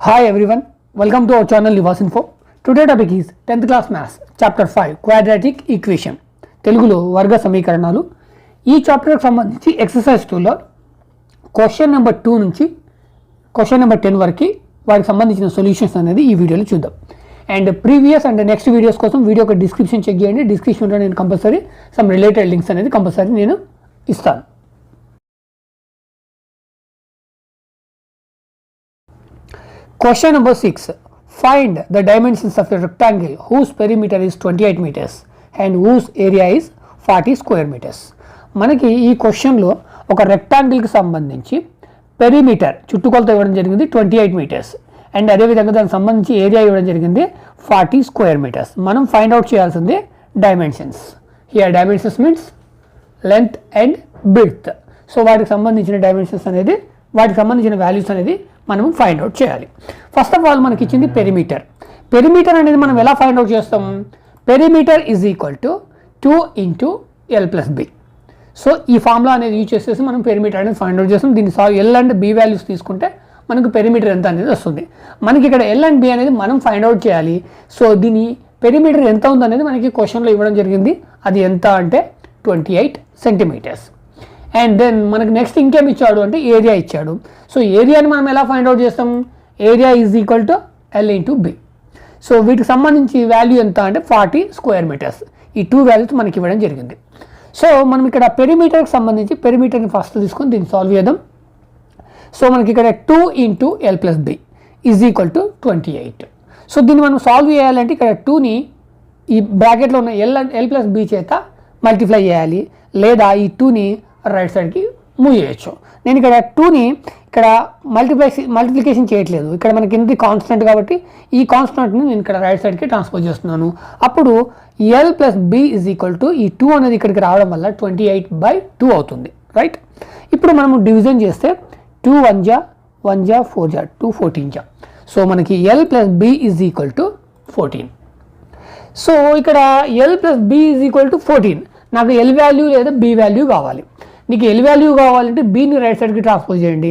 Hi everyone, welcome to our channel Livas Info. Today topic is 10th class maths chapter 5 quadratic equation. తెలుగులో వర్గ సమీకరణాలు. ఈ చాప్టర్కి సంబంధించి exercise 2లో క్వశ్చన్ నెంబర్ 2 నుంచి క్వశ్చన్ నెంబర్ 10 వరకు వాటికి సంబంధించిన సొల్యూషన్స్ అనేది ఈ వీడియోలో చూద్దాం. And previous and next videos కోసం వీడియో యొక్క డిస్క్రిప్షన్ చెక్ చేయండి. డిస్క్రిప్షన్లో నేను కంపల్సరీ సమ్ రిలేటెడ్ లింక్స్ అనేది కంపల్సరీ నేను ఇస్తాను. Question number 6. Find the dimensions of a rectangle whose perimeter is 28 meters and whose area is 40 square meters. మనకి ఈ క్వశ్చన్లో ఒక రెక్టాంగిల్కి సంబంధించి పెరిమీటర్ చుట్టుకొలత ఇవ్వడం జరిగింది 28 మీటర్స్ అండ్ అదేవిధంగా దానికి సంబంధించి ఏరియా ఇవ్వడం జరిగింది 40 స్క్వేర్ మీటర్స్. మనం ఫైండ్ అవుట్ చేయాల్సింది dimensions. Here dimensions means length and width. So వాటికి సంబంధించిన డైమెన్షన్స్ అనేది వాటికి సంబంధించిన వాల్యూస్ అనేది మనం ఫైండ్ అవుట్ చేయాలి. ఫస్ట్ ఆఫ్ ఆల్ మనకి ఇచ్చింది పెరిమీటర్. పెరిమీటర్ అనేది మనం ఎలా ఫైండ్ అవుట్ చేస్తాం? Perimeter is equal to 2 into L plus B. So ఈ ఫార్ములా అనేది యూజ్ చేసేసి మనం పెరిమీటర్ అనేది ఫైండ్ అవుట్ చేస్తాం. దీన్ని ఎల్ అండ్ బి వాల్యూస్ తీసుకుంటే మనకు పెరిమీటర్ ఎంత అనేది వస్తుంది. మనకి ఇక్కడ ఎల్ అండ్ బి అనేది మనం ఫైండ్ అవుట్ చేయాలి. సో దీని పెరిమీటర్ ఎంత ఉంది అనేది మనకి క్వశ్చన్లో ఇవ్వడం జరిగింది. అది ఎంత అంటే 28 సెంటీమీటర్స్. అండ్ దెన్ మనకి నెక్స్ట్ ఇంకేం ఇచ్చాడు అంటే ఏరియా ఇచ్చాడు. సో ఏరియాని మనం ఎలా ఫైండ్ అవుట్ చేస్తాం? Area is equal to L into B. So వీటికి సంబంధించి వాల్యూ ఎంత అంటే 40 స్క్వేర్ మీటర్స్. ఈ 2 వాల్యూస్ మనకి ఇవ్వడం జరిగింది. సో మనం ఇక్కడ పెరిమీటర్కి సంబంధించి పెరిమీటర్ని ఫస్ట్ తీసుకొని దీన్ని సాల్వ్ చేద్దాం. సో మనకి ఇక్కడ 2 into L plus B is equal to 28. So దీన్ని మనం సాల్వ్ చేయాలంటే ఇక్కడ 2ని ఈ బ్రాకెట్లో ఉన్న ఎల్ ప్లస్ బి చేత మల్టిప్లై చేయాలి, లేదా ఈ 2ని రైట్ సైడ్కి మూవ్ చేయొచ్చు. నేను ఇక్కడ 2ని ఇక్కడ మల్టిప్లికేషన్ చేయట్లేదు. ఇక్కడ మనకి ఇంత కాన్స్టెంట్ కాబట్టి ఈ కాన్స్టెంట్ని నేను ఇక్కడ రైట్ సైడ్కి ట్రాన్స్ఫర్ చేస్తున్నాను. అప్పుడు L plus B is equal to ఈ 2 అనేది ఇక్కడికి రావడం వల్ల 28/2 అవుతుంది. రైట్. ఇప్పుడు మనము డివిజన్ చేస్తే 2 1 జా 1 జా 4 జా 2 14 జా. సో మనకి L plus B is equal to 14. So ఇక్కడ L plus B is equal to 14. నాకు ఎల్ వాల్యూ లేదా బి వాల్యూ కావాలి. నీకు ఎల్ వాల్యూ కావాలంటే బీని రైట్ సైడ్కి ట్రాన్స్పోజ్ చేయండి,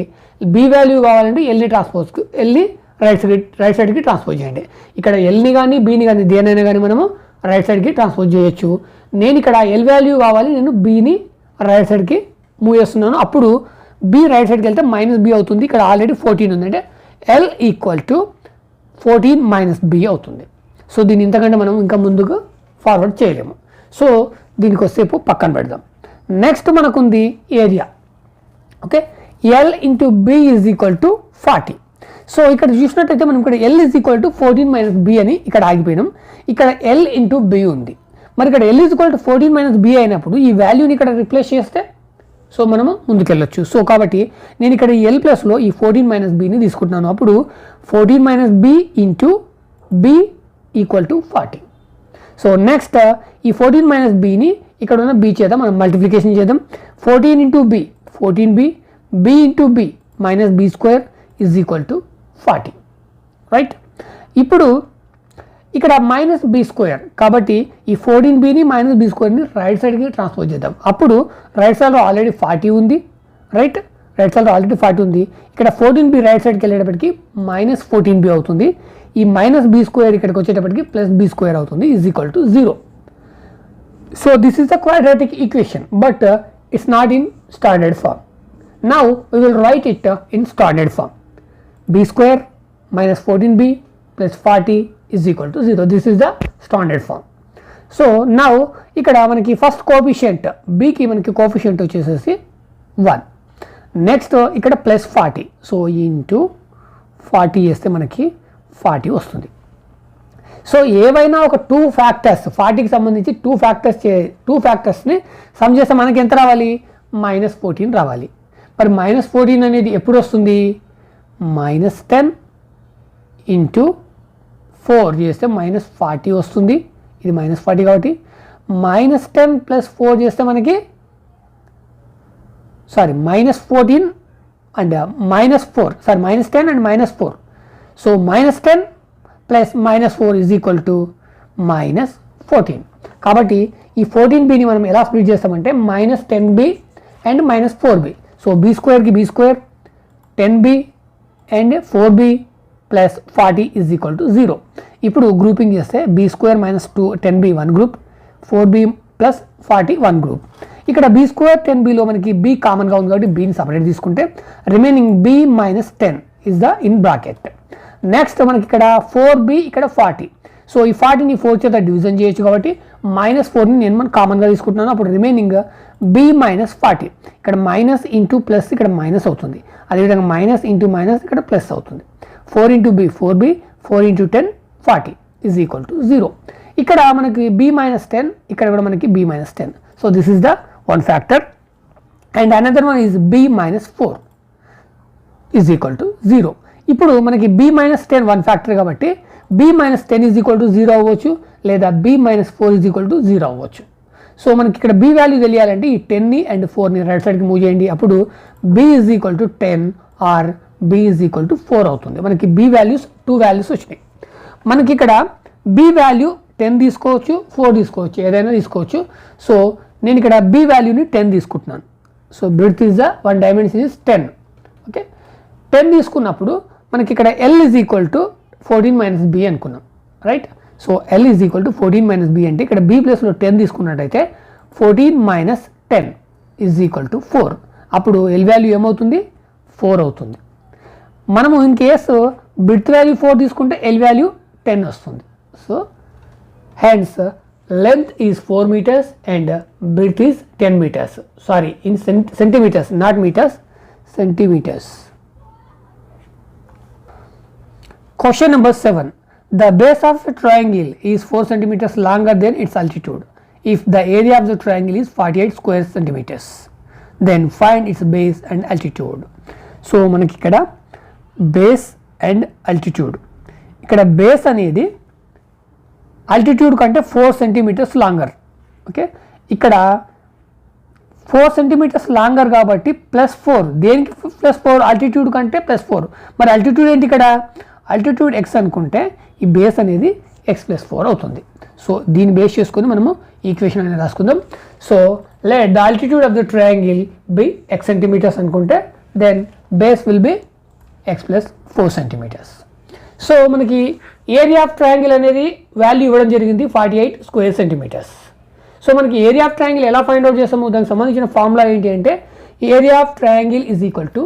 బి వాల్యూ కావాలంటే ఎల్ని రైట్ సైడ్కి ట్రాన్స్పోజ్ చేయండి. ఇక్కడ ఎల్ని కానీ బీని కానీ దేనైనా కానీ మనము రైట్ సైడ్కి ట్రాన్స్పోజ్ చేయొచ్చు. నేను ఇక్కడ ఎల్ వాల్యూ కావాలి, నేను బీని రైట్ సైడ్కి మూవ్ చేస్తున్నాను. అప్పుడు బి రైట్ సైడ్కి వెళ్తే మైనస్ బి అవుతుంది. ఇక్కడ ఆల్రెడీ 14 ఉంది అంటే L equal to 14 minus B అవుతుంది. సో దీన్ని ఇంతకంటే మనం ఇంకా ముందుకు ఫార్వర్డ్ చేయలేము. సో దీనికి వస్తేపు పక్కన పెడదాం. నెక్స్ట్ మనకుంది area. Okay, L into B is equal to 40. So ఇక్కడ చూసినట్టయితే మనం ఇక్కడ L is equal to 14 minus B అని ఇక్కడ ఆగిపోయినాం. ఇక్కడ ఎల్ ఇంటూ బి ఉంది. మరి ఇక్కడ L is equal to 14 minus B అయినప్పుడు ఈ వాల్యూని ఇక్కడ రిప్లేస్ చేస్తే సో మనము ముందుకెళ్ళొచ్చు. సో కాబట్టి నేను ఇక్కడ ఎల్ ప్లస్లో ఈ 14 మైనస్ బిని తీసుకుంటున్నాను. అప్పుడు 14 minus B into B equal to 40. So next ఈ 14 మైనస్ బిని ఇక్కడ ఉన్న బి చేద్దాం, మనం మల్టిప్లికేషన్ చేద్దాం. 14 into B 14b, B into B minus B square is equal to 40. Right. ఇప్పుడు ఇక్కడ మైనస్ బి స్క్వేర్ కాబట్టి ఈ 14bని మైనస్ బి స్క్వేర్ని రైట్ సైడ్కి ట్రాన్స్ఫర్ చేద్దాం. అప్పుడు రైట్ సైడ్లో ఆల్రెడీ 40 ఉంది. రైట్ సైడ్లో ఆల్రెడీ 40 ఉంది. ఇక్కడ 14b రైట్ సైడ్కి వెళ్ళేటప్పటికి మైనస్ 14b అవుతుంది. ఈ మైనస్ బి స్క్వేర్ ఇక్కడికి వచ్చేటప్పటికి ప్లస్ బి స్క్వేర్ అవుతుంది is equal to 0. So this is the quadratic equation, but it's not in standard form. Now we will write it in standard form. B square minus 14b plus 40 is equal to 0. This is the standard form. So now ikkada manaki first coefficient b ki manaki coefficient vachesesi 1. Next ikkada plus 40. So into 40 cheste manaki 40 vastundi. So ఏవైనా ఒక 2 factors 40కి సంబంధించి 2 ఫ్యాక్టర్స్ని some చేస్తే మనకి ఎంత రావాలి? -14 రావాలి. మరి -14 అనేది ఎప్పుడు వస్తుంది? -10 ఇంటూ 4 చేస్తే -40 వస్తుంది. ఇది -40 కాబట్టి -10 ప్లస్ 4 చేస్తే మనకి -14 and -4 -10 and -4. So -10 plus -4 is equal to -14. కాబట్టి ఈ 14bని మనం ఎలా స్ప్లిట్ చేస్తామంటే -10b and -4b. So B స్క్వేర్కి B square, 10b and 4b plus 40 is equal to 0. ఇప్పుడు గ్రూపింగ్ చేస్తే B square minus 10b 1 group, 4b plus 40 1 group. ఇక్కడ బీ స్క్వేర్ 10bలో మనకి b కామన్గా ఉంది కాబట్టి bని సపరేట్ తీసుకుంటే remaining b minus 10 is the in bracket. Next మనకి ఇక్కడ 4b ఇక్కడ 40. సో ఈ 40ని 4 చేత డివిజన్ చేయొచ్చు కాబట్టి -4ని నేను కామన్గా తీసుకుంటున్నాను. అప్పుడు రిమైనింగ్ b మైనస్ 40. ఇక్కడ మైనస్ ఇంటూ ప్లస్ ఇక్కడ మైనస్ అవుతుంది. అదేవిధంగా మైనస్ ఇంటూ మైనస్ ఇక్కడ ప్లస్ అవుతుంది. 4 into b 4b, 4 into 10 40 is equal to 0. ఇక్కడ మనకి b మైనస్ 10, ఇక్కడ కూడా మనకి b minus 10. So this is the one factor and another one is b minus 4 is equal to 0. ఇప్పుడు మనకి b మైనస్ 10 వన్ ఫ్యాక్టర్ కాబట్టి b minus 10 is equal to 0 అవ్వచ్చు, లేదా b minus 4 is equal to 0 అవ్వచ్చు. So మనకి ఇక్కడ b value తెలియాలంటే ఈ 10ని అండ్ 4ని రైట్ సైడ్కి మూవ్ చేయండి. అప్పుడు b is equal to 10 or b is equal to 4 అవుతుంది. మనకి b వాల్యూస్ 2 వాల్యూస్ వచ్చినాయి. మనకి ఇక్కడ b వాల్యూ 10 తీసుకోవచ్చు, 4 తీసుకోవచ్చు, ఏదైనా తీసుకోవచ్చు. సో నేను ఇక్కడ b వాల్యూని 10 తీసుకుంటున్నాను. So breadth is the one dimension is 10. Okay, 10 తీసుకున్నప్పుడు మనకి ఇక్కడ l is equal to 14 minus b అనుకున్నాం, right. So l is equal to 14 minus b అంటే ఇక్కడ b ప్లస్లో 10 తీసుకున్నట్టయితే 14 మైనస్ 10 ఈజ్ ఈక్వల్ టు 4. అప్పుడు l వాల్యూ ఏమవుతుంది? 4 అవుతుంది. మనము ఇన్ కేసు బ్రెడ్త్ వాల్యూ 4 తీసుకుంటే l వాల్యూ 10 వస్తుంది. So hence length is 4 meters and breadth is 10 meters. Sorry, in centimeters, not meters, centimeters. Question number 7. The base of a triangle is 4 centimeters longer than its altitude. If the area of the triangle is 48 square centimeters, then find its base and altitude. So మనకి ఇక్కడ base and altitude. ఇక్కడ base అనేది altitude కంటే 4 centimetres longer. Okay, ఇక్కడ 4 centimetres longer కాబట్టి +4. దేనికి +4? Altitude కంటే +4. మరి ఆల్టిట్యూడ్ ఏంటి? ఇక్కడ ఆల్టిట్యూడ్ x అనుకుంటే ఈ బేస్ అనేది x+4 అవుతుంది. సో దీన్ని బేస్ చేసుకొని మనము ఈక్వేషన్ అనేది రాసుకుందాం. So let the altitude of the triangle be x centimetres అనుకుంటే then base will be x+4 centimetres. So మనకి ఏరియా ఆఫ్ ట్రయాంగిల్ అనేది వాల్యూ ఇవ్వడం జరిగింది 48 స్క్వేర్ సెంటీమీటర్స్. సో మనకి ఏరియా ఆఫ్ ట్రయాంగిల్ ఎలా ఫైండ్ అవుట్ చేస్తాము? దానికి సంబంధించిన ఫార్ములా ఏంటి అంటే area of triangle is equal to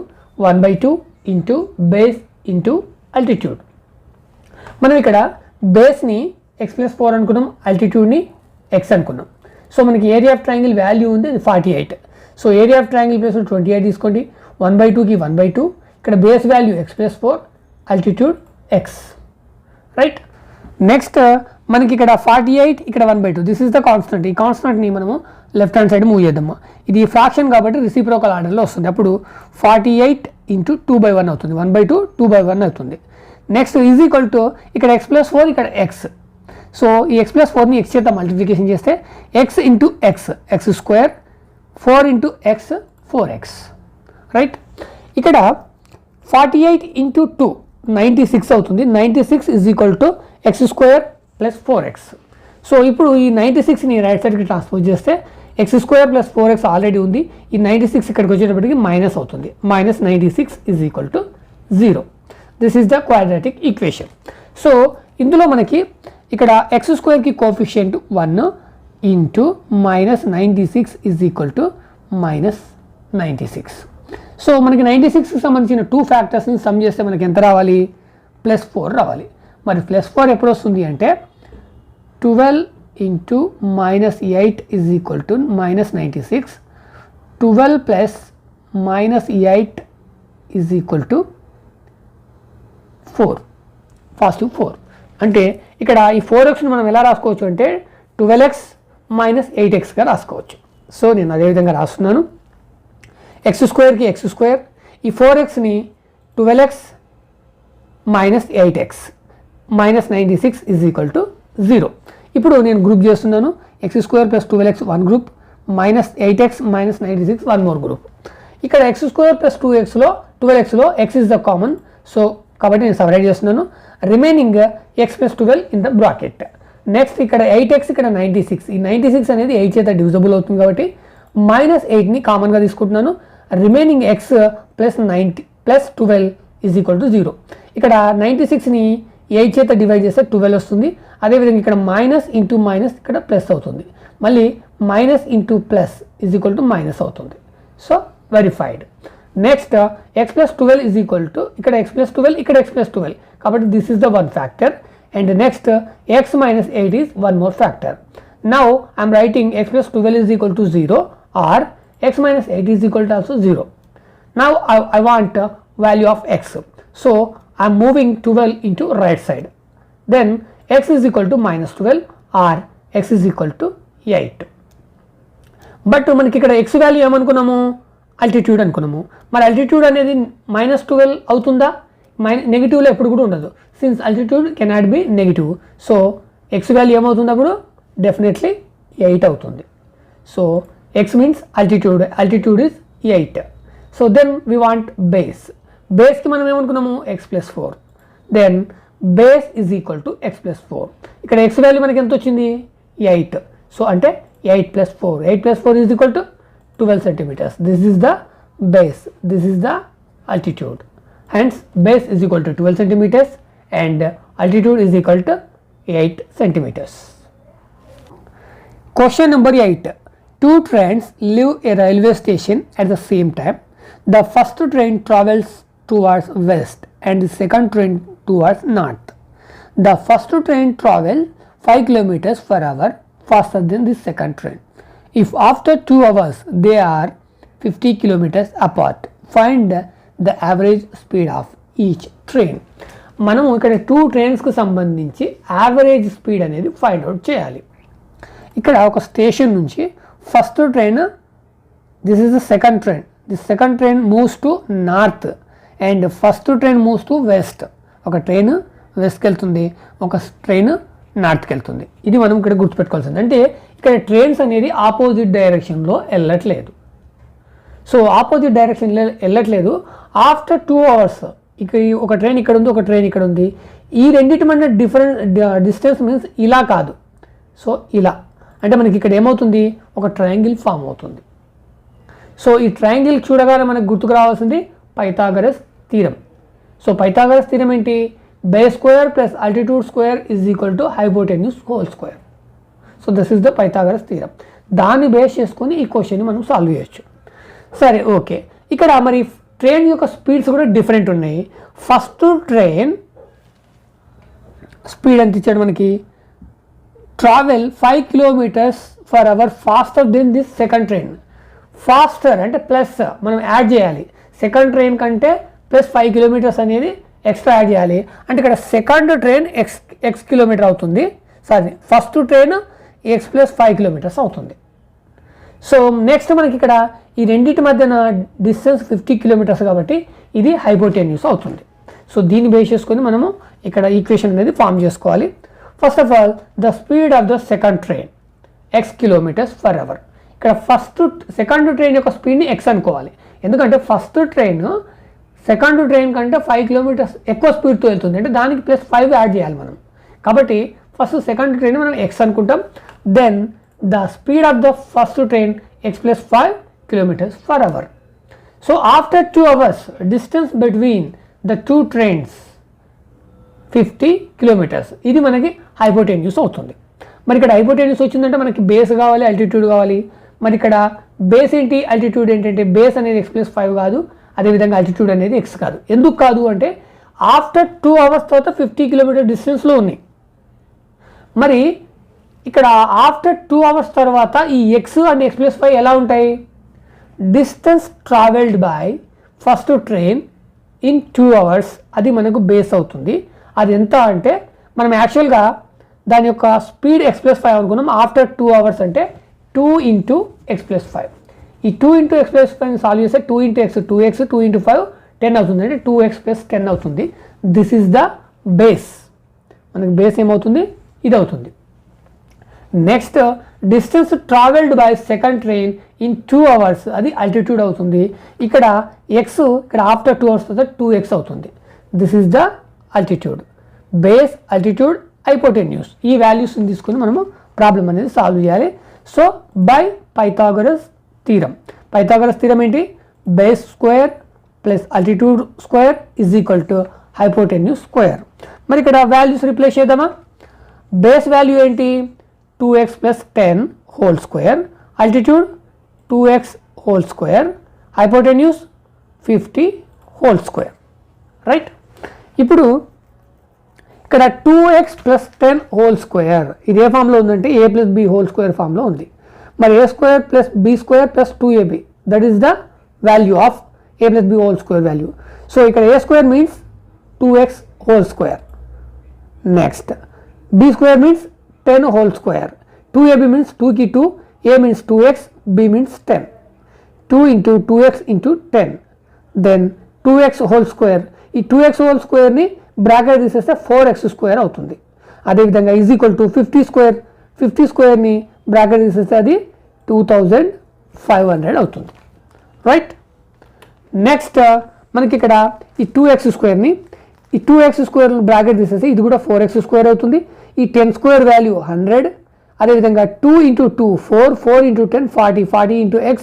1/2 into base into altitude. మనం ఇక్కడ బేస్ని x+4 అనుకున్నాం, ఆల్టిట్యూడ్ని x అనుకున్నాం. సో మనకి ఏరియా ఆఫ్ ట్రయాంగిల్ వాల్యూ ఉంది, అది 48. So area of triangle place 28 తీసుకోండి, 1/2కి 1/2, ఇక్కడ base value x+4, altitude x, right. Next మనకి ఇక్కడ 48, ఇక్కడ 1/2, దిస్ ఇస్ ద కాన్స్టెంట్. ఈ కాన్స్టెంట్ని మనము లెఫ్ట్ హ్యాండ్ సైడ్ మూవ్ చేద్దాము. ఇది ఫ్రాక్షన్ కాబట్టి రెసిప్రోకల్ ఆర్డర్లో వస్తుంది. అప్పుడు 48 ఇంటూ 2/1 అవుతుంది, 1/2 2/1 అవుతుంది. నెక్స్ట్ ఈజ్ ఈక్వల్ టు ఇక్కడ x+4, ఇక్కడ x. సో ఈ x+4ని x చేత మల్టిప్లికేషన్ చేస్తే x into x square, 4 into x 4x, right. ఇక్కడ 48 ఇంటూ 2 96 అవుతుంది. 96 is equal to x square plus 4x. So ఇప్పుడు ఈ 96ని రైట్ సైడ్కి ట్రాన్స్పోజ్ చేస్తే x square plus 4x already ఉంది, ఈ 96 ఇక్కడికి వచ్చేటప్పటికి మైనస్ అవుతుంది. -96 is equal to 0. This is the quadratic equation. So ఇందులో మనకి ఇక్కడ x స్క్వేర్కి coefficient 1 into -96 is equal to -96. So మనకి 96కి సంబంధించిన 2 ఫ్యాక్టర్స్ని సమ్ చేస్తే మనకి ఎంత రావాలి? +4 రావాలి. మరి +4 ఎప్పుడు వస్తుంది అంటే 12 into -8 is equal to -96. 12 plus -8 is equal to 4, positive 4. అంటే ఇక్కడ ఈ 4xని మనం ఎలా రాసుకోవచ్చు అంటే 12x - 8xగా రాసుకోవచ్చు. సో నేను అదేవిధంగా రాస్తున్నాను. x స్క్వేర్కి x స్క్వేర్, ఈ 4xని 12x - 8x -96 is equal to 0. ఇప్పుడు నేను గ్రూప్ చేస్తున్నాను. x square plus 12x 1 group, -8x - 96 1 more group. ఇక్కడ x స్క్వేర్ ప్లస్ 2xలో 12xలో x is the common, so కాబట్టి నేను సపరేట్ చేస్తున్నాను. Remaining x+12 in the bracket. Next ఇక్కడ 8x, ఇక్కడ 96. ఈ 96 అనేది 8 చేత డివిజబుల్ అవుతుంది కాబట్టి -8ని కామన్గా తీసుకుంటున్నాను. Remaining x +12 is equal to 0. ఇక్కడ 96ని 8 చేత డివైడ్ చేస్తే 12 వస్తుంది. అదేవిధంగా ఇక్కడ మైనస్ ఇంటూ మైనస్ ఇక్కడ ప్లస్ అవుతుంది. మళ్ళీ minus into plus is equal to minus అవుతుంది. So verified. Next X plus 12 is equal to ఇక్కడ ఎక్స్ ప్లస్ 12 ఇక్కడ ఎక్స్ ప్లస్ 12 కాబట్టి this is the one factor. And next X minus 8 is one more factor. Now I'm writing X plus 12 is equal to 0 or x minus 8 is equal to also 0. Now I want value of x. So I am moving 12 into right side. Then x is equal to minus 12 or x is equal to 8. But మనకి ఇక్కడ x value ఏమనుకున్నాము, altitude అనుకున్నాము. మరి altitude అనేది -12 అవుతుందా? నెగిటివ్లో ఎప్పుడు కూడా ఉండదు. Since altitude cannot be negative. So x value ఏమవుతుంది అప్పుడు డెఫినెట్లీ 8 అవుతుంది. So x means altitude is 8. So then we want base కి మనం ఏమనుకున్నాము x plus 4. then base is equal to x plus 4. ఇక్కడ x వాల్యూ మనకి ఎంత వచ్చింది 8. సో అంటే 8 plus 4 is equal to 12 centimeters. This is the base, this is the altitude. Hence base is equal to 12 centimeters and altitude is equal to 8 centimeters. Question number 8. Two trains leave a railway station at the same time. The first train travels towards west and the second train towards north. The first train travels 5 kilometers per hour faster than the second train. If after 2 hours they are 50 kilometers apart, find the average speed of each train. మనం ఇక్కడ 2 ట్రైన్స్కి సంబంధించి average speed అనేది find out చేయాలి. ఇక్కడ ఒక station నుంచి first train, this is the second train, this second train moves to north and first train moves to west. ఒక train వెస్ట్కి వెళ్తుంది, ఒక ట్రైన్ నార్త్కి వెళ్తుంది. ఇది మనం ఇక్కడ గుర్తుపెట్టుకోవాల్సింది. అంటే ఇక్కడ ట్రైన్స్ అనేది ఆపోజిట్ డైరెక్షన్లో వెళ్ళట్లేదు. సో ఆపోజిట్ డైరెక్షన్లో వెళ్ళట్లేదు. ఆఫ్టర్ 2 hours ఇక్కడ ఒక ట్రైన్ ఇక్కడ ఉంది, ఒక ట్రైన్ ఇక్కడ ఉంది. ఈ రెండింటి మధ్య డిస్టెన్స్ మీన్స్ ఇలా కాదు, సో ఇలా. అంటే మనకి ఇక్కడ ఏమవుతుంది, ఒక ట్రయాంగిల్ ఫామ్ అవుతుంది. సో ఈ ట్రయాంగిల్ చూడగానే మనకు గుర్తుకు రావాల్సింది Pythagoras theorem. So Pythagoras theorem ఏంటి, base square plus altitude square is equal to hypotenuse whole square. So this is the Pythagoras theorem. దాన్ని బేస్ చేసుకొని ఈ క్వశ్చన్ని మనం సాల్వ్ చేయొచ్చు. సరే ఓకే, ఇక్కడ మరి ట్రైన్ యొక్క స్పీడ్స్ కూడా డిఫరెంట్ ఉన్నాయి. ఫస్ట్ ట్రైన్ స్పీడ్ ఎంత ఇచ్చాడు మనకి, travel 5 kilometers per hour faster than this second train. Faster అంటే ప్లస్ మనం యాడ్ చేయాలి, సెకండ్ ట్రైన్ కంటే ప్లస్ 5 kilometers అనేది ఎక్స్ట్రా యాడ్ చేయాలి. అంటే ఇక్కడ సెకండ్ ట్రైన్ ఎక్స్ కిలోమీటర్ అవుతుంది, sorry first train X plus 5 kilometers అవుతుంది. సో నెక్స్ట్ మనకి ఇక్కడ ఈ రెండింటి మధ్యన డిస్టెన్స్ 50 kilometers కాబట్టి ఇది హైపోటెన్యూస్ అవుతుంది. సో దీన్ని బేస్ చేసుకొని మనము ఇక్కడ ఈక్వేషన్ అనేది ఫామ్ చేసుకోవాలి. First of all the speed of the second train x kilometers per hour. ఇక్కడ సెకండ్ ట్రైన్ యొక్క స్పీడ్ని x అనుకోవాలి, ఎందుకంటే ఫస్ట్ ట్రైన్ సెకండ్ ట్రైన్ కంటే 5 kilometers ఎక్కువ స్పీడ్తో వెళ్తుంది, అంటే దానికి ప్లస్ 5 యాడ్ చేయాలి మనం. కాబట్టి ఫస్ట్ సెకండ్ ట్రైన్ మనం x అనుకుంటాం. Then the speed of the first train x plus 5 kilometers per hour. So after 2 hours distance between the 2 trains 50 kilometers. ఇది మనకి హైపోటెన్యూస్ అవుతుంది. మరి ఇక్కడ హైపోటెన్యూస్ వచ్చిందంటే మనకి బేస్ కావాలి, ఆల్టిట్యూడ్ కావాలి. మరి ఇక్కడ బేస్ ఏంటి, ఆల్టిట్యూడ్ ఏంటంటే బేస్ అనేది x plus 5 కాదు, అదేవిధంగా ఆల్టిట్యూడ్ అనేది x కాదు. ఎందుకు కాదు అంటే ఆఫ్టర్ 2 hours తర్వాత 50 kilometer డిస్టెన్స్లో ఉన్నాయి. మరి ఇక్కడ ఆఫ్టర్ 2 hours తర్వాత ఈ x అండ్ x plus 5 ఎలా ఉంటాయి, distance travelled by first train in 2 hours అది మనకు బేస్ అవుతుంది. అది ఎంత అంటే మనం యాక్చువల్గా దాని యొక్క స్పీడ్ x plus 5 అనుకున్నాం. ఆఫ్టర్ 2 hours అంటే 2 into x plus 5. ఈ 2 into x plus 5 సాల్వ్ చేస్తే 2 into x 2x 2 into 5 10 అవుతుంది, అంటే 2x plus 10 అవుతుంది. This is the base. మనకి బేస్ ఏమవుతుంది, ఇది అవుతుంది. Next distance travelled by second train in 2 hours అది ఆల్టిట్యూడ్ అవుతుంది. ఇక్కడ x ఇక్కడ ఆఫ్టర్ 2 hours తర్వాత 2x అవుతుంది. This is the altitude. Base, altitude, hypotenuse ఈ వాల్యూస్ని తీసుకుని మనము ప్రాబ్లం అనేది సాల్వ్ చేయాలి. So by Pythagoras theorem. Pythagoras theorem ఏంటి, base square plus altitude square is equal to hypotenuse square. మరి ఇక్కడ వాల్యూస్ రిప్లేస్ చేద్దామా? బేస్ వాల్యూ ఏంటి? 2x plus 10 whole square, altitude 2x whole square, hypotenuse 50 whole square, right? ఇప్పుడు ఇక్కడ 2x plus 10 whole square ఇది ఏ ఫామ్లో ఉందంటే a plus b whole square ఫామ్లో ఉంది. మరి a square plus b square plus 2ab that is the value of a plus b whole square value. So ఇక్కడ a square means 2x whole square. Next b square means 10 whole square, 2ab means 2కి 2, a means 2x, b means 10. 2 into 2x into 10, then 2x whole square. ఈ 2x whole స్క్వేర్ని bracket తీసేస్తే 4x square అవుతుంది. అదేవిధంగా is equal to 50 square, 50 స్క్వేర్ని bracket తీసేస్తే అది 2500 అవుతుంది, right? Next మనకి ఇక్కడ ఈ 2x స్క్వేర్ని, ఈ 2x స్క్వేర్ బ్రాకెట్ తీసేస్తే ఇది కూడా 4x స్క్వేర్ అవుతుంది. ఈ 10 స్క్వేర్ వాల్యూ 100. అదేవిధంగా 2 into 2 4, 4 into 10 40, 40 into x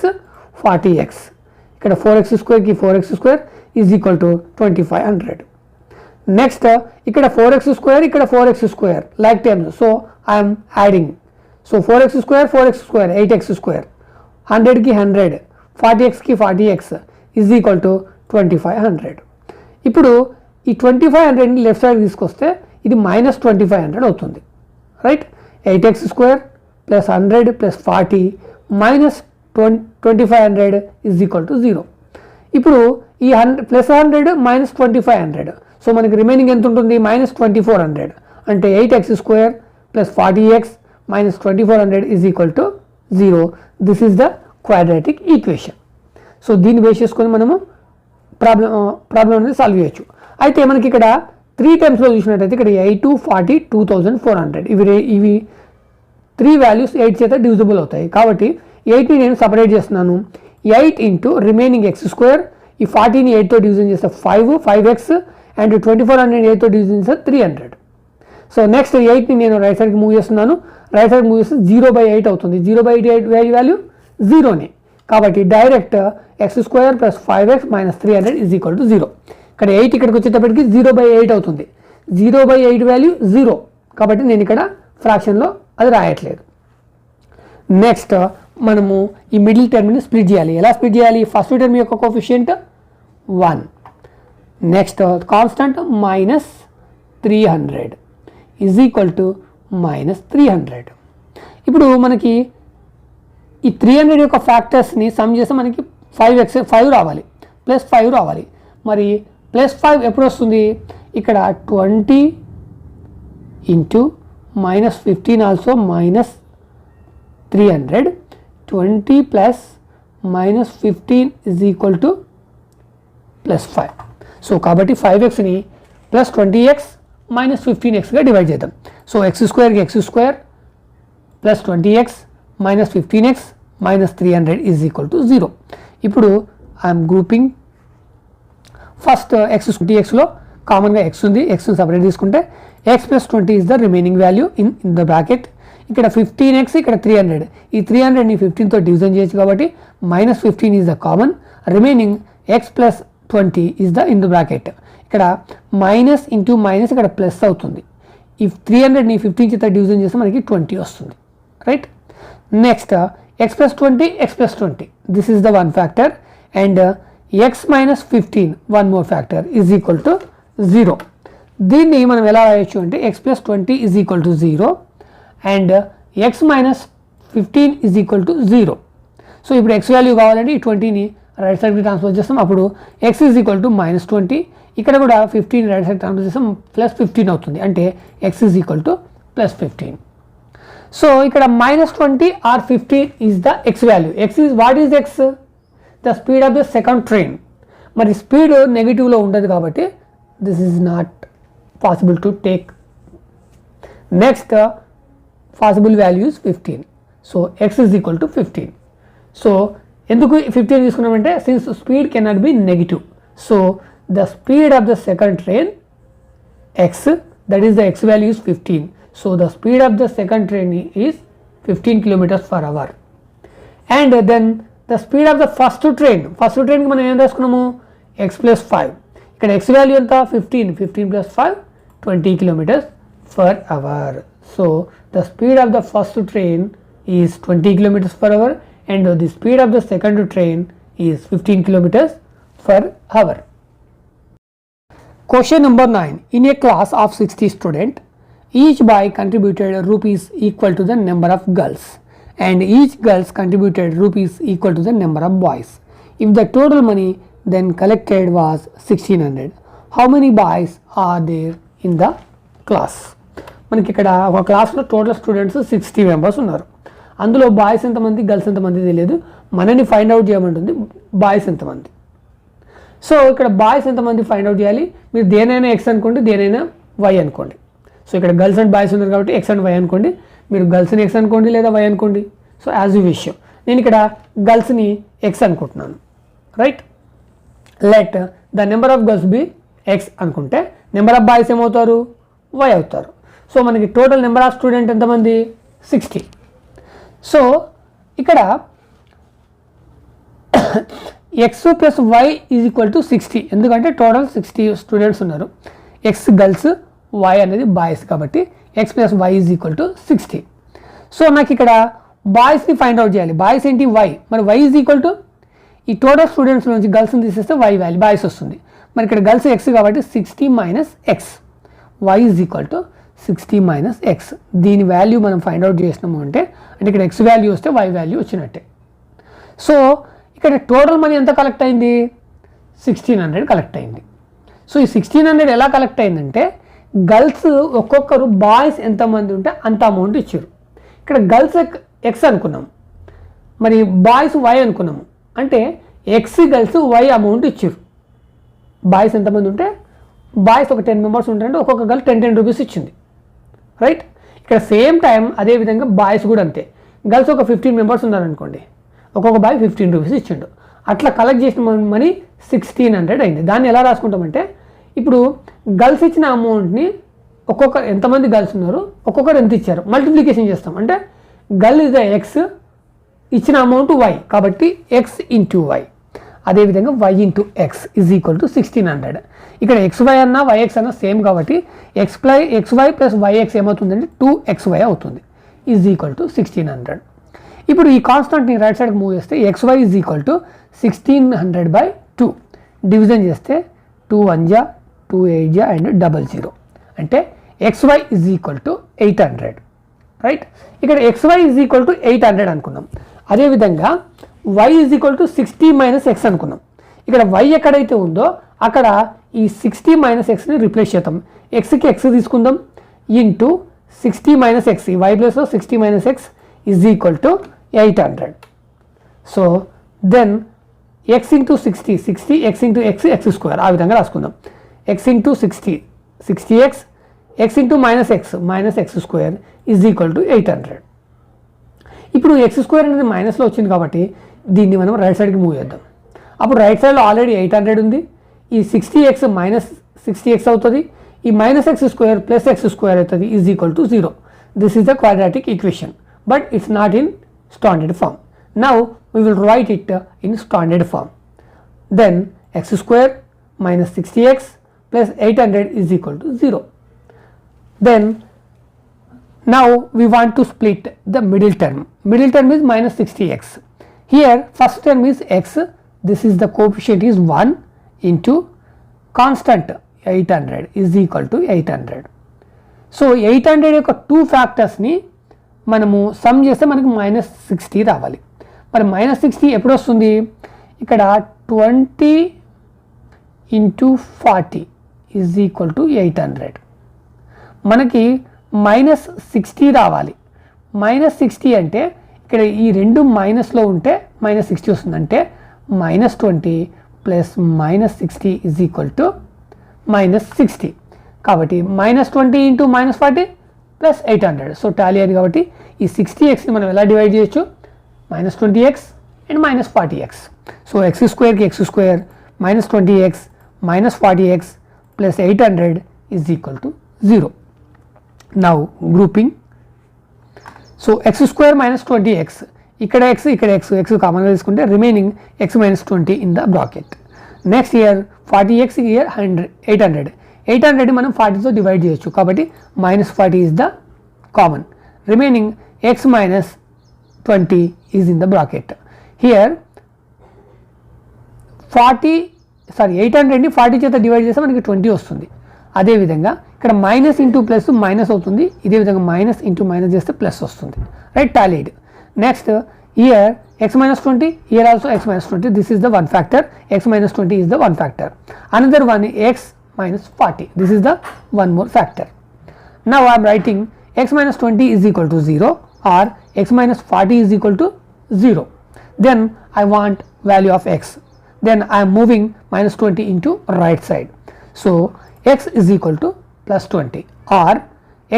40x. ఇక్కడ 4x స్క్వేర్కి 4x square is equal to 2500. Next ఇక్కడ 4x స్క్వేర్, ఇక్కడ 4x square like terms, so I'm adding. So 4x square 4x square 8x square, 100కి 100, 40xకి 40x is equal to 2500. ఇప్పుడు ఈ 2500ని left side తీసుకొస్తే ఇది మైనస్ 2500 అవుతుంది, right? 8x square plus 100 plus 40 minus 2500 is equal to 0. ఇప్పుడు ఈ 100 ప్లస్ 100 మైనస్ 2500, సో మనకి రిమైనింగ్ ఎంత ఉంటుంది? మైనస్ 2400. అంటే 8x square plus 40x minus 2400 is equal to 0. This is the quadratic equation. So దీన్ని బేస్ చేసుకొని మనము ప్రాబ్లం అనేది సాల్వ్ చేయొచ్చు. అయితే మనకి ఇక్కడ 3 టైమ్స్లో చూసినట్టయితే ఇక్కడ 8, 40, 2400 ఇవి 3 వాల్యూస్ 8 చేత డివిజిబుల్ అవుతాయి. కాబట్టి 8ని నేను సపరేట్ చేస్తున్నాను. 8 ఇంటూ రిమైనింగ్ x స్క్వేర్, ఈ 40ని 8తో డివిజన్ చేస్తే 5x అండ్ 2400 8తో డివిజన్ చేస్తే 300. సో నెక్స్ట్ 8ని నేను రైట్ సైడ్కి మూవ్ చేస్తున్నాను. రైట్ సైడ్ మూవ్ చేస్తే 0/8 అవుతుంది. 0/8 వాల్యూ 0నే. కాబట్టి direct x square plus 5x minus 300 is equal to 0. ఇక్కడ 8 ఇక్కడికి వచ్చేటప్పటికి 0/8 అవుతుంది. 0/8 వాల్యూ 0, కాబట్టి నేను ఇక్కడ ఫ్రాక్షన్లో అది రాయట్లేదు. నెక్స్ట్ మనము ఈ మిడిల్ టర్మ్ని స్ప్లిట్ చేయాలి. ఎలా స్ప్లిట్ చేయాలి? ఫస్ట్ టర్మ్ యొక్క coefficient 1, next constant minus 300 is equal to minus 300. ఇప్పుడు మనకి ఈ 300 యొక్క ఫ్యాక్టర్స్ని సమ్ చేస్తే మనకి 5 రావాలి, ప్లస్ 5 రావాలి. మరి ప్లస్ 5 ఎప్పుడు వస్తుంది? ఇక్కడ 20 into minus 15 also minus 300, 20 plus minus 15 is equal to plus 5. So కాబట్టి 5xని ప్లస్ 20x మైనస్ 15xగా డివైడ్ చేద్దాం. So x స్క్వేర్కి x square plus 20x minus 15x minus 300 is equal to 0. ఇప్పుడు ఐఎమ్ గ్రూపింగ్. ఫస్ట్ x20xలో కామన్గా x ఉంది, xని separate తీసుకుంటే x plus 20 is the remaining value in the bracket. ఇక్కడ 15x, ఇక్కడ 300. ఈ 300ని 15తో division చేయొచ్చు కాబట్టి minus 15 is the common. Remaining x plus 20 is the in the bracket. ఇక్కడ మైనస్ ఇంటూ మైనస్ ఇక్కడ ప్లస్ అవుతుంది. ఈ 300ని 15 చేత డివిజన్ చేస్తే మనకి 20 వస్తుంది, right? Next x plus 20, x plus 20 this is the one factor and x minus 15 one more factor is equal to 0. దీన్ని మనం ఎలా రాయొచ్చు అంటే x plus 20 is equal to 0 and x minus 15 is equal to 0. So ఇప్పుడు x value కావాలంటే ఈ 20ని right సైడ్కి transfer చేస్తాం. అప్పుడు x is equal to minus 20, ఇక్కడ కూడా 15 రైట్ సైడ్ ట్రాన్స్ఫర్ చేస్తాం, ప్లస్ 15 అవుతుంది. అంటే x is equal to plus 15. So ఇక్కడ minus 20 or 15 is the x value. What is x? The speed of the second train. మరి speed నెగిటివ్లో ఉండదు కాబట్టి this is not possible to take. Next possible value is 15. So x is equal to 15. So ఎందుకు 15 తీసుకున్నామంటే since speed cannot be negative. So the speed of the second train x, that is the x value is 15. So the speed of the second train is 15 kilometers per hour. And then the speed of the first train కి మనం ఏం రాసుకున్నాము? x plus 5. ఇక్కడ x value ఎంత 15 plus 5 20 kilometers per hour. So the speed of the first train is 20 kilometers per hour and the speed of the second train is 15 kilometers per hour. Question number 9. In a class of 60 students, each boy contributed rupees equal to the number of girls and each girls contributed rupees equal to the number of boys. If the total money then collected was 1600, how many boys are there in the class? మనకి ఇక్కడ ఒక క్లాస్లో total students 60 members ఉన్నారు. అందులో boys ఎంతమంది girls ఎంతమంది తెలియదు, మనని ఫైండ్ అవుట్ చేయమంటుంది బాయ్స్ ఎంతమంది. సో ఇక్కడ బాయ్స్ ఎంతమంది ఫైండ్ అవుట్ చేయాలి. మీరు దేనైనా ఎక్స్ అనుకోండి, దేనైనా వై అనుకోండి. సో ఇక్కడ గర్ల్స్ అండ్ బాయ్స్ ఉన్నారు కాబట్టి ఎక్స్ అండ్ వై అనుకోండి, మీరు గర్ల్స్ని ఎక్స్ అనుకోండి లేదా వై అనుకోండి. So as you wish. నేను ఇక్కడ గర్ల్స్ని ఎక్స్ అనుకుంటున్నాను, right. Let the number of girls be X అనుకుంటే నెంబర్ ఆఫ్ బాయ్స్ ఏమవుతారు, వై అవుతారు. సో మనకి టోటల్ నెంబర్ ఆఫ్ స్టూడెంట్ ఎంతమంది 60. సో ఇక్కడ X plus Y is equal to 60, ఎందుకంటే టోటల్ 60 స్టూడెంట్స్ ఉన్నారు. ఎక్స్ గర్ల్స్, వై అనేది బాయ్స్ కాబట్టి X plus Y is equal to 60. So నాకు ఇక్కడ బాయ్స్ని ఫైండ్ అవుట్ చేయాలి. బాయ్స్ ఏంటి, వై. మరి వై ఈజ్ ఈక్వల్ టు ఈ టోటల్ స్టూడెంట్స్ నుంచి గర్ల్స్ని తీసేస్తే వై వాల్యూ బాయ్స్ వస్తుంది. మరి ఇక్కడ గర్ల్స్ ఎక్స్ కాబట్టి 60 minus x, y is equal to 60 minus x. దీని వాల్యూ మనం ఫైండ్ అవుట్ చేసినాము అంటే ఇక్కడ ఎక్స్ వాల్యూ వస్తే వై వాల్యూ వచ్చినట్టే. సో ఇక్కడ టోటల్ మనీ ఎంత కలెక్ట్ అయింది, 1600 కలెక్ట్ అయింది. సో ఈ 1600 ఎలా కలెక్ట్ అయిందంటే గర్ల్స్ ఒక్కొక్కరు బాయ్స్ ఎంతమంది ఉంటే అంత అమౌంట్ ఇచ్చారు. ఇక్కడ గర్ల్స్ ఎక్స్ అనుకున్నాము, మరి బాయ్స్ వై అనుకున్నాము, అంటే ఎక్స్ గర్ల్స్ వై అమౌంట్ ఇచ్చారు. బాయ్స్ ఎంతమంది ఉంటే బాయ్స్ ఒక 10 మెంబర్స్ ఉంటారంటే ఒక్కొక్క గర్ల్ 10 రూపీస్ ఇచ్చింది, రైట్. ఇక్కడ సేమ్ టైం అదేవిధంగా బాయ్స్ కూడా అంతే. గర్ల్స్ ఒక 15 మెంబర్స్ ఉన్నారనుకోండి, ఒక్కొక్క బాయ్ 15 రూపీస్ ఇచ్చిండు. అట్లా కలెక్ట్ చేసిన మనీ 1600 అయింది. దాన్ని ఎలా రాసుకుంటామంటే ఇప్పుడు గర్ల్స్ ఇచ్చిన అమౌంట్ని ఒక్కొక్క ఎంతమంది గర్ల్స్ ఉన్నారు ఒక్కొక్కరు ఎంత ఇచ్చారు మల్టిప్లికేషన్ చేస్తాం. అంటే గర్ల్ ఇస్ ద ఎక్స్, ఇచ్చిన అమౌంట్ వై కాబట్టి ఎక్స్ ఇంటూ వై. అదేవిధంగా y into x is equal to 1600. ఇక్కడ ఎక్స్వై అన్నా వైఎక్స్ అన్నా సేమ్ కాబట్టి ఎక్స్వై ప్లస్ వైఎక్స్ ఏమవుతుందంటే 2xy అవుతుంది, ఈజ్ ఈక్వల్ టు 1600. ఇప్పుడు ఈ కాన్స్టెంట్ని రైట్ సైడ్కి మూవ్ చేస్తే x y is equal to 1600/2. Division చేస్తే 2 1 జా 2 8 జా అండ్ 00 అంటే x y is equal to 800, right. ఇక్కడ ఎక్స్వై ఈజ్ ఈక్వల్ టు 800 అనుకున్నాం. అదేవిధంగా y is equal to 60 minus x అనుకున్నాం. ఇక్కడ y ఎక్కడైతే ఉందో అక్కడ ఈ 60 మైనస్ ఎక్స్ని రిప్లేస్ చేద్దాం. ఎక్స్కి ఎక్స్ తీసుకుందాం ఇంటూ 60 మైనస్ ఎక్స్, y ప్లస్లో 60 minus X is equal to 800. So then X into 60 X into X square ఆ విధంగా రాసుకుందాం. X into 60x, X into minus X square is equal to 800. ఇప్పుడు X square అనేది మైనస్లో వచ్చింది కాబట్టి దీన్ని మనం రైట్ సైడ్కి మూవ్ చేద్దాం. అప్పుడు రైట్ సైడ్లో ఆల్రెడీ 800 ఉంది, ఈ 60x మైనస్ 60x అవుతుంది, ఈ minus X square plus X square అవుతుంది is equal to 0. This is the quadratic equation but it's not in standard form. Now we will write it in standard form. Then X square minus 60x plus 800 is equal to 0. Then now we want to split the middle term. Middle term is minus 60x. Here first term is x. This is the coefficient is 1 into constant 800 is equal to 800. So 800 యొక్క 2 ఫ్యాక్టర్స్ని మనము some చేస్తే మనకు -60 రావాలి. మరి -60 ఎప్పుడు వస్తుంది, ఇక్కడ 20 into 40 is equal to 800. మనకి -60 రావాలి. -60 అంటే ఇక్కడ ఈ రెండు మైనస్లో ఉంటే -60 వస్తుంది. అంటే -20 ప్లస్ -60 ఈజ్ ఈక్వల్ టు -60. కాబట్టి -20 ఇంటూ -40 ప్లస్ 800. సో టాలీ అయింది కాబట్టి ఈ 60xని మనం ఎలా డివైడ్ చేయొచ్చు, -20x and -40x. So X స్క్వేర్కి X square -20x -40x plus 800 is equal to 0. Now grouping. So x square minus 20x, ఇక్కడ x కామన్గా తీసుకుంటే remaining x minus 20 in the bracket. Next here 40x here 800 మనం 40తో divide చేయొచ్చు కాబట్టి -40 is the common. Remaining x minus 20 is in the bracket. Here 800ని 40 చేత divide చేస్తే మనకి 20 వస్తుంది. అదేవిధంగా ఇక్కడ మైనస్ ఇంటూ ప్లస్ మైనస్ అవుతుంది, ఇదే విధంగా మైనస్ ఇంటూ మైనస్ చేస్తే ప్లస్ వస్తుంది, right, tallied. Next year x minus 20, here also x minus 20, this is the one factor, x minus 20 is the one factor. Another one x minus 40, this is the one more factor. Now I am writing x minus 20 is equal to 0 or x minus 40 is equal to 0. Then I want value of x. Then I am moving minus 20 into right side. So x is equal to plus 20 or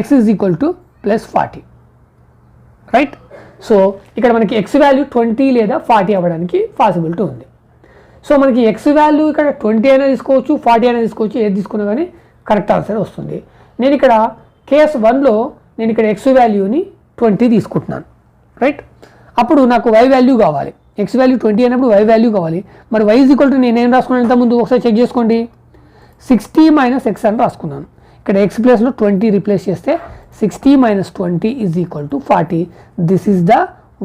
x is equal to plus 40, right. So ఇక్కడ మనకి x value 20 లేదా 40 అవ్వడానికి possibility ఉంది. So మనకి x value ఇక్కడ 20 అయినా తీసుకోవచ్చు, 40 అయినా తీసుకోవచ్చు, ఏది తీసుకున్నా కానీ కరెక్ట్ ఆన్సర్ వస్తుంది. నేను ఇక్కడ కేస్ 1లో నేను ఇక్కడ x వాల్యూని 20 తీసుకుంటున్నాను, రైట్. అప్పుడు నాకు y వాల్యూ కావాలి, x వాల్యూ 20 అయినప్పుడు y వాల్యూ కావాలి. మరి y ఈజ్ ఈక్వల్ టు నేనేం రాసుకున్నాను ఇంతకుముందు ఒకసారి చెక్ చేసుకోండి, 60 మైనస్ x అని రాసుకున్నాను. ఇక్కడ x ప్లేస్లో 20 రిప్లేస్ చేస్తే 60 minus 20 is equal to 40. This is the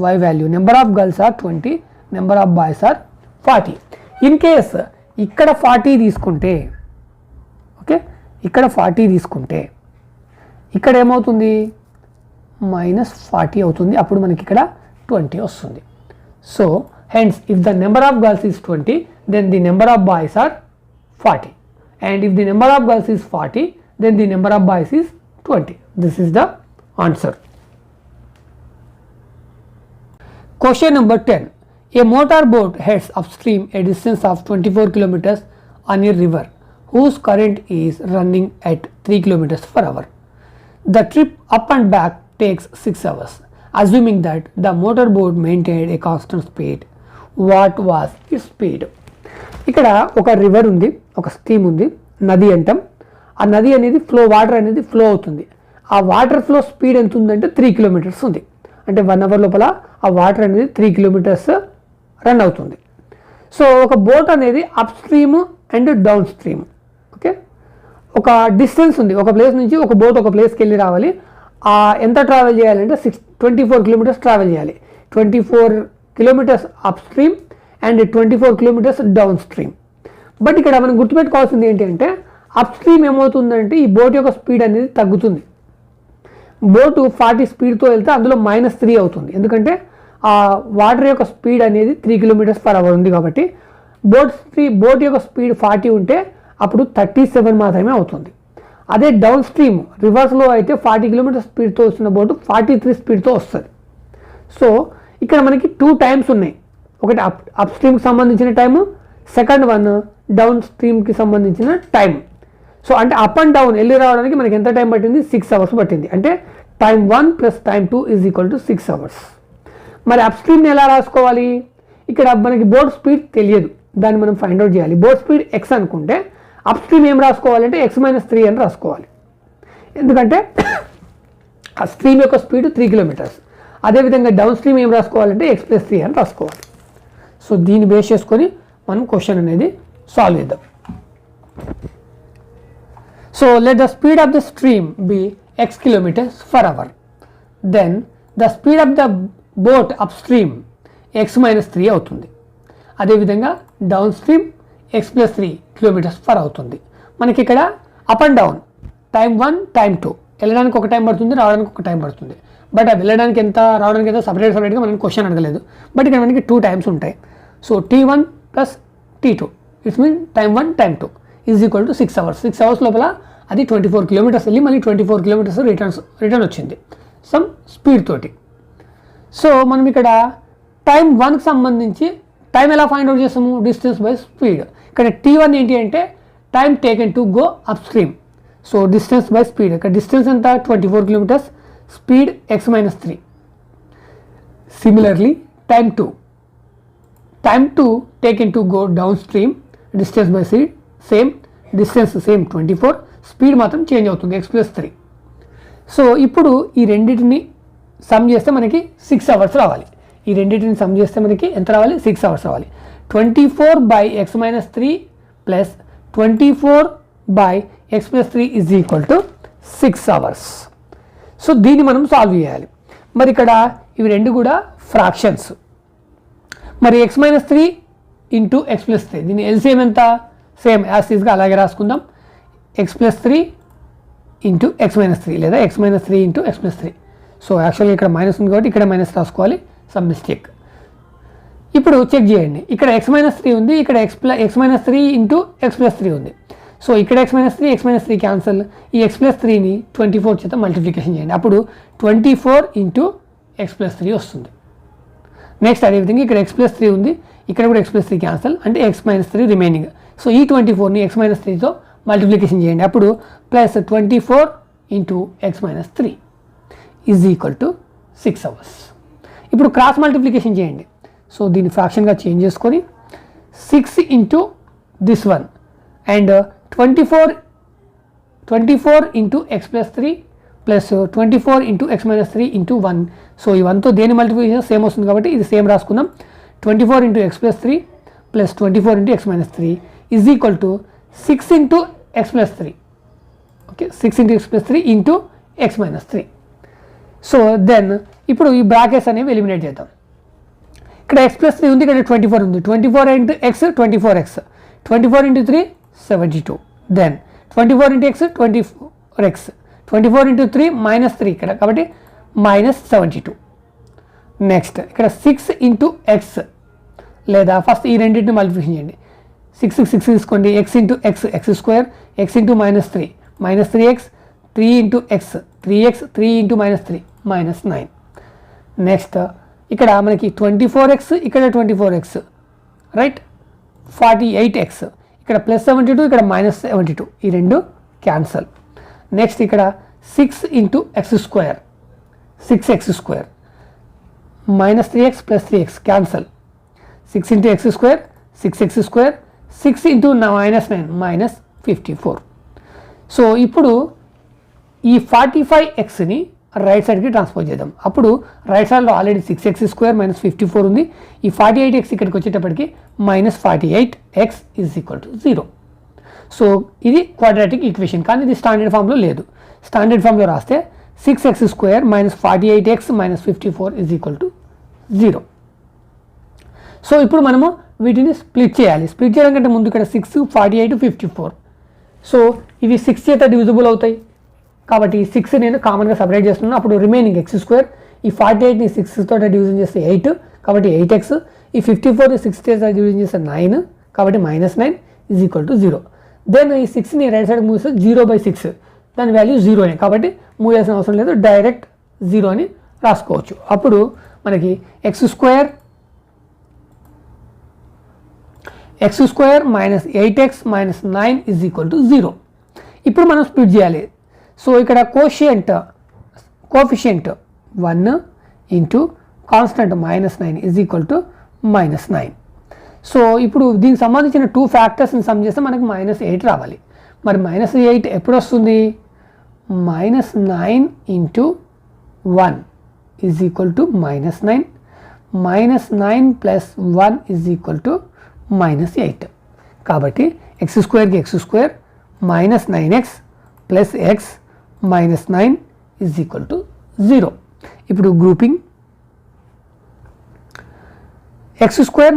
y value. Number of girls are 20, number of boys are 40. In case ఇక్కడ 40 తీసుకుంటే, ఓకే, ఇక్కడ 40 తీసుకుంటే ఇక్కడ ఏమవుతుంది, -40 అవుతుంది. అప్పుడు మనకి ఇక్కడ 20 వస్తుంది. So hence if the number of girls is 20, then the number of boys are 40, and if the number of girls is 40, then the number of boys is 20. This is the answer. Question number 10. A motor boat heads upstream a distance of 24 kilometers on a river whose current is running at 3 kilometers per hour. The trip up and back takes 6 hours. Assuming that the motor boat maintained a constant speed, what was its speed? ఇక్కడ ఒక river ఉంది, ఒక stream ఉంది, నది అంటాం. ఆ నది అనేది వాటర్ అనేది ఫ్లో అవుతుంది. ఆ వాటర్ ఫ్లో స్పీడ్ ఎంత ఉందంటే 3 కిలోమీటర్స్ ఉంది. అంటే 1 అవర్ లోపల ఆ వాటర్ అనేది 3 కిలోమీటర్స్ రన్ అవుతుంది. సో ఒక బోట్ అనేది up stream and down stream, okay, ఒక డిస్టెన్స్ ఉంది. ఒక ప్లేస్ నుంచి ఒక బోట్ ఒక ప్లేస్కి వెళ్ళి రావాలి. ఎంత ట్రావెల్ చేయాలంటే 24 కిలోమీటర్స్ ట్రావెల్ చేయాలి. 24 kilometres up stream and 24 kilometres down stream. But ఇక్కడ మనం గుర్తుపెట్టుకోవాల్సింది ఏంటంటే అప్ స్ట్రీమ్ ఏమవుతుందంటే ఈ బోట్ యొక్క స్పీడ్ అనేది తగ్గుతుంది. బోటు 40 స్పీడ్తో వెళ్తే అందులో -3 అవుతుంది, ఎందుకంటే ఆ వాటర్ యొక్క స్పీడ్ అనేది 3 కిలోమీటర్స్ పర్ అవర్ ఉంది కాబట్టి. బోట్ యొక్క స్పీడ్ 40 ఉంటే అప్పుడు 37 మాత్రమే అవుతుంది. అదే డౌన్ స్ట్రీమ్ రివర్స్లో అయితే 40 కిలోమీటర్స్ స్పీడ్తో వస్తున్న బోటు 43 స్పీడ్తో వస్తుంది. సో ఇక్కడ మనకి 2 టైమ్స్ ఉన్నాయి, ఒకటి అప్ స్ట్రీమ్కి సంబంధించిన టైము, సెకండ్ వన్ డౌన్ స్ట్రీమ్కి సంబంధించిన టైం. సో అంటే అప్ అండ్ డౌన్ వెళ్ళి రావడానికి మనకి ఎంత టైం పట్టింది, 6 అవర్స్ పట్టింది. అంటే time 1 plus time 2 is equal to 6 hours. మరి అప్ స్ట్రీమ్ని ఎలా రాసుకోవాలి, ఇక్కడ మనకి బోట్ స్పీడ్ తెలియదు, దాన్ని మనం ఫైండ్ అవుట్ చేయాలి. బోట్ స్పీడ్ x అనుకుంటే అప్ స్ట్రీమ్ ఏం రాసుకోవాలంటే x-3 అని రాసుకోవాలి, ఎందుకంటే ఆ స్ట్రీమ్ యొక్క స్పీడ్ 3 కిలోమీటర్స్. అదేవిధంగా డౌన్ స్ట్రీమ్ ఏం రాసుకోవాలంటే x+3 అని రాసుకోవాలి. సో దీన్ని బేస్ చేసుకొని మనం క్వశ్చన్ అనేది సాల్వ్ చేద్దాం. So let the speed of the stream be x kilometers per hour. Then the speed of the boat upstream x-3 అవుతుంది. అదేవిధంగా down stream x+3 kilometres per అవుతుంది. మనకి ఇక్కడ up and down time 1 time 2 వెళ్ళడానికి ఒక time పడుతుంది, రావడానికి ఒక టైం పడుతుంది. బట్ ఆ వెళ్ళడానికి ఎంత రావడానికి ఎంత సపరేట్గా మనం క్వశ్చన్ అడగలేదు. బట్ ఇక్కడ మనకి 2 టైమ్స్ ఉంటాయి. So t1 plus t2 it's mean time 1 time 2 is equal to 6 hours. 6 hours లోపల అది 24 కిలోమీటర్స్ వెళ్ళి మళ్ళీ 24 కిలోమీటర్స్ రిటర్న్ వచ్చింది సమ్ స్పీడ్ తోటి. సో మనం ఇక్కడ టైం 1కి సంబంధించి టైం ఎలా ఫైండ్ అవుట్ చేస్తాము, డిస్టెన్స్ బై స్పీడ్. ఇక్కడ t1 ఏంటి అంటే time taken to go up stream. So distance by speed, ఇక్కడ డిస్టెన్స్ ఎంత 24 kilometres, speed x-3. Similarly time 2 taken to go down stream, distance by speed same, distance same 24, speed మాత్రం change అవుతుంది x+3. So ఇప్పుడు ఈ రెండింటిని some చేస్తే మనకి 6 hours రావాలి. ఈ రెండింటిని సమ్ చేస్తే మనకి ఎంత రావాలి, 6 అవర్స్ రావాలి. 24 by x-3 plus 24/x+3 is equal to 6 hours. So దీన్ని మనం సాల్వ్ చేయాలి. మరి ఇక్కడ ఇవి రెండు కూడా ఫ్రాక్షన్స్. మరి x-3 ఇంటూ x+3 దీని ఎల్సిఎం ఎంత? సేమ్ యాజ్ ఈజ్గా అలాగే రాసుకుందాం. x+3 ఇంటూ x-3 లేదా x-3 ఇంటూ x+3. సో యాక్చువల్గా ఇక్కడ మైనస్ ఉంది కాబట్టి ఇక్కడ మైనస్ రాసుకోవాలి, సమ్ మిస్టేక్. ఇప్పుడు చెక్ చేయండి, ఇక్కడ x-3 ఉంది, ఇక్కడ x-3 ఇంటూ x+3 ఉంది. సో ఇక్కడ x-3 క్యాన్సల్, ఈ x+3ని 24 చేత మల్టిప్లికేషన్ చేయండి, అప్పుడు 24 ఇంటూ x+3 వస్తుంది. నెక్స్ట్ అదేవిధంగా ఇక్కడ x+3 ఉంది, ఇక్కడ కూడా x+3 క్యాన్సల్, అంటే x-3 రిమైనింగ్. సో ఈ 24ని x-3తో మల్టిప్లికేషన్ చేయండి, అప్పుడు plus 24 into x-3 is equal to 6 hours. ఇప్పుడు క్రాస్ మల్టిప్లికేషన్ చేయండి. సో దీన్ని ఫ్రాక్షన్గా చేంజ్ చేసుకొని 6 into this one and 24 into x+3 plus 24 into x-3 into 1. So ఈ 1తో దేని మల్టిప్లికేషన్ సేమ్ వస్తుంది కాబట్టి ఇది సేమ్ రాసుకుందాం. 24 into x+3 plus 24 into x-3 is equal to 6 into x+3. Okay, 6 into x+3 into x-3. So then ఇప్పుడు ఈ brackets అనేవి ఎలిమినేట్ చేద్దాం. ఇక్కడ x+3 ఉంది, ఇక్కడ 24 ఉంది. 24 into x 24x, 24 into 3 72, then 24 into x 24x, 24 into 3 -3 ఇక్కడ కాబట్టి -72. నెక్స్ట్ ఇక్కడ 6 ఇంటూ x లేదా ఫస్ట్ ఈ రెండింటిని మల్టిప్లికేషన్ చేయండి. 6 తీసుకోండి, x into x x², x into -3 -3x, 3 into x 3x, 3 into -3 -9. Next ఇక్కడ మనకి 24x, ఇక్కడ 24x, రైట్, 48x, ఇక్కడ +72, ఇక్కడ -72, ఈ రెండు క్యాన్సల్. నెక్స్ట్ ఇక్కడ 6 into x² 6x² -3x + 3x cancel. 6 into x² 6x², 6 into -9 -54. So ఇప్పుడు ఈ 45xని రైట్ సైడ్కి ట్రాన్స్ఫర్ చేద్దాం, అప్పుడు రైట్ సైడ్లో ఆల్రెడీ 6x² -54 ఉంది. ఈ 48x ఇక్కడికి వచ్చేటప్పటికి -48x is equal to 0. So ఇది క్వాడ్రాటిక్ ఈక్వేషన్, కానీ ఇది స్టాండర్డ్ ఫామ్లో లేదు. స్టాండర్డ్ ఫామ్లో రాస్తే 6x² -48x -54 is equal to 0. So ఇప్పుడు మనము వీటిని స్ప్లిట్ చేయాలి. స్ప్లిట్ చేయడం కంటే ముందు ఇక్కడ 6, 48, 54. సో ఇవి 6 చేత డివిజిబుల్ అవుతాయి కాబట్టి 6 నేను కామన్గా సపరేట్ చేస్తున్నాను, అప్పుడు రిమైనింగ్ x². ఈ 48ని 6 తోట డివిజన్ చేస్తే 8 కాబట్టి 8x. ఈ 54ని 6 చేత డివిజన్ చేస్తే 9 కాబట్టి -9 ఈజ్ ఈక్వల్ టు 0. దెన్ ఈ 6ని రైట్ సైడ్ మూవ్ చేస్తే 0/6, దాని వాల్యూ 0 కాబట్టి మూవ్ చేయాల్సిన అవసరం లేదు, డైరెక్ట్ 0 అని రాసుకోవచ్చు. అప్పుడు మనకి x² -8x -9 is equal to 0. ఇప్పుడు మనం స్ప్లిట్ చేయాలి. సో ఇక్కడ coefficient 1 into constant -9 is equal to -9. So ఇప్పుడు దీనికి సంబంధించిన 2 ఫ్యాక్టర్స్ని సమ్ చేస్తే మనకు -8 రావాలి. మరి -8 ఎప్పుడు వస్తుంది? -9 into 1 is equal to -9, -9 + 1 is equal to -8. కాబట్టి x²కి x² -9x + x -9 is equal to 0. ఇప్పుడు గ్రూపింగ్ x²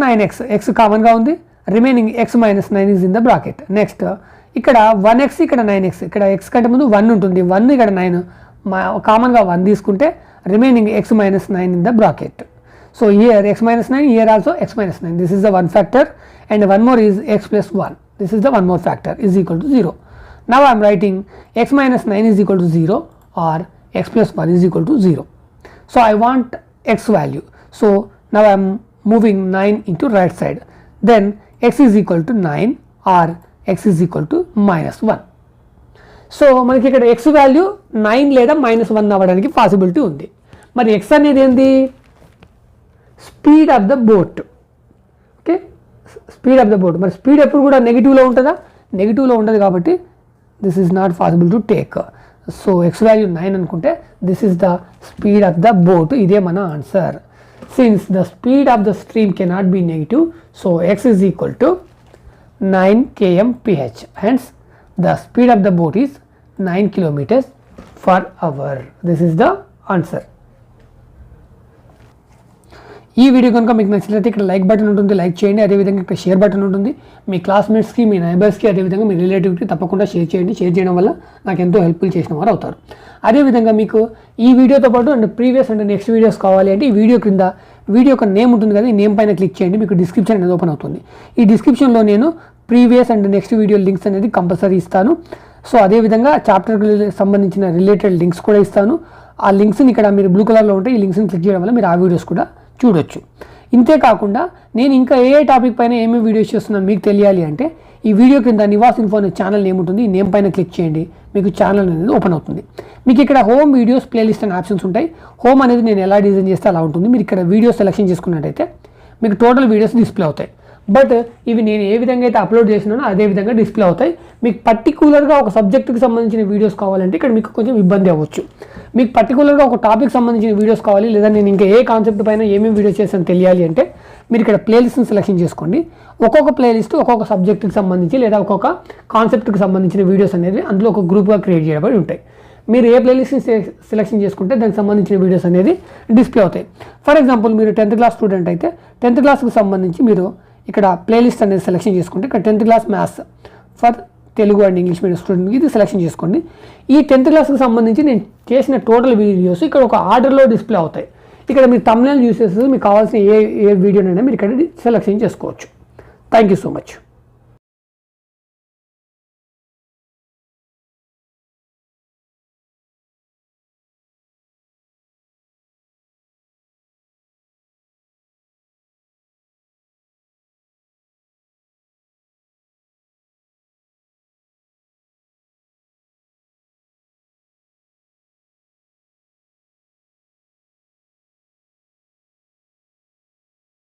9x, x కామన్గా ఉంది, remaining x -9 is in the bracket. Next ఇక్కడ 1x, ఇక్కడ 9x, ఇక్కడ x కంటే ముందు 1 ఉంటుంది, 1 ఇక్కడ 9, కామన్గా 1 తీసుకుంటే remaining x -9 in the bracket. So here x -9, here also x -9. This is the one factor and one more is x + 1. This is the one more factor is equal to 0. Now I am writing x -9 is equal to 0 or x + 1 is equal to 0. So I want x value. So now I am moving 9 into right side. Then x is equal to 9 or x is equal to -1. So మనకి ఇక్కడ x value 9 లేదా -1 అవ్వడానికి possibility ఉంది. మరి x అనేది ఏంది? Speed of the boat. Okay, speed of the boat. మరి speed ఎప్పుడు కూడా నెగిటివ్లో ఉంటుందా? నెగిటివ్లో ఉండదు కాబట్టి this is not possible to take. So x value 9 అనుకుంటే this is the speed of the boat. ఇదే మన answer. Since the speed of the stream cannot be negative, so x is equal to 9 kmph. Hence the speed of the boat is 9 kilometers per hour. This is the answer. ఈ video కనుక మీకు నచ్చినట్లయితే ఇక్కడ like button ఉంటుంది, like చేయండి. అదేవిధంగా ఇక్కడ share button ఉంటుంది. మీ క్లాస్మేట్స్కి, మీ నైబర్స్కి, అదేవిధంగా మీ రిలేటివ్కి తప్పకుండా షేర్ చేయండి. షేర్ చేయడం వల్ల నాకు ఎంతో హెల్ప్ఫుల్ చేసిన వారు అవుతారు. అదేవిధంగా మీకు ఈ వీడియోతో పాటు and previous and next videos కావాలి అంటే ఈ వీడియో క్రింద వీడియో యొక్క నేమ్ ఉంటుంది కదా, ఈ నేమ్ పైన క్లిక్ చేయండి. మీకు డిస్క్రిప్షన్ అనేది ఓపెన్ అవుతుంది. ఈ డిస్క్రిప్షన్లో నేను previous and next video links అనేది కంపల్సరీ ఇస్తాను. సో అదేవిధంగా చాప్టర్కి సంబంధించిన రిలేటెడ్ లింక్స్ కూడా ఇస్తాను. ఆ లింక్స్ని ఇక్కడ మీరు బ్లూ కలర్లో ఉంటే ఈ లింక్స్ని క్లిక్ చేయడం వల్ల మీరు ఆ వీడియోస్ కూడా చూడొచ్చు. ఇంతేకాకుండా నేను ఇంకా ఏ టాపిక్ పైన ఏమేమి వీడియోస్ చేస్తున్నాను మీకు తెలియాలి అంటే ఈ వీడియో కింద నివాస్ ఇన్ఫో అనే ఛానల్ నేమ్ ఉంటుంది. ఈ నేమ్ పైన క్లిక్ చేయండి, మీకు ఛానల్ అనేది ఓపెన్ అవుతుంది. మీకు ఇక్కడ హోమ్ వీడియోస్ ప్లేలిస్ట్ అనే ఆప్షన్స్ ఉంటాయి. హోమ్ అనేది నేను ఎలా డిజైన్ చేస్తే అలా ఉంటుంది. మీరు ఇక్కడ వీడియో సెలెక్షన్ చేసుకున్నట్టయితే మీకు టోటల్ వీడియోస్ డిస్ప్లే అవుతాయి. బట్ ఇవి నేను ఏ విధంగా అయితే అప్లోడ్ చేసినానో అదే విధంగా డిస్ప్లే అవుతాయి. మీకు పర్టికులర్గా ఒక సబ్జెక్టుకి సంబంధించిన వీడియోస్ కావాలంటే ఇక్కడ మీకు కొంచెం ఇబ్బంది అవ్వచ్చు. మీకు పర్టికులర్గా ఒక టాపిక్ సంబంధించిన వీడియోస్ కావాలి, లేదా నేను ఇంకా ఏ కాన్సెప్ట్ పైన ఏమేమి వీడియోస్ చేస్తాను తెలియాలి అంటే మీరు ఇక్కడ ప్లేలిస్ట్ని సెలెక్షన్ చేసుకోండి. ఒక్కొక్క ప్లేలిస్ట్ ఒక్కొక్క సబ్జెక్టుకి సంబంధించి లేదా ఒక్కొక్క కాన్సెప్ట్కి సంబంధించిన వీడియోస్ అనేది అందులో ఒక గ్రూప్గా క్రియేట్ చేయబడి ఉంటాయి. మీరు ఏ ప్లేలిస్ట్ని సెలెక్షన్ చేసుకుంటే దానికి సంబంధించిన వీడియోస్ అనేది డిస్ప్లే అవుతాయి. ఫర్ ఎగ్జాంపుల్ మీరు 10th క్లాస్ స్టూడెంట్ అయితే 10th క్లాస్కి సంబంధించి మీరు ఇక్కడ ప్లేలిస్ట్ అనేది సెలెక్షన్ చేసుకుంటే ఇక్కడ 10th class maths for Telugu and English medium స్టూడెంట్కి ఇది సెలెక్షన్ చేసుకోండి. ఈ 10th క్లాస్కి సంబంధించి నేను చేసిన టోటల్ వీడియోస్ ఇక్కడ ఒక ఆర్డర్లో డిస్ప్లే అవుతాయి. ఇక్కడ మీరు thumbnail యూస్ చేస్తే మీకు కావాల్సిన ఏ వీడియోనైనా మీరు ఇక్కడ సెలెక్షన్ చేసుకోవచ్చు. Thank you so much.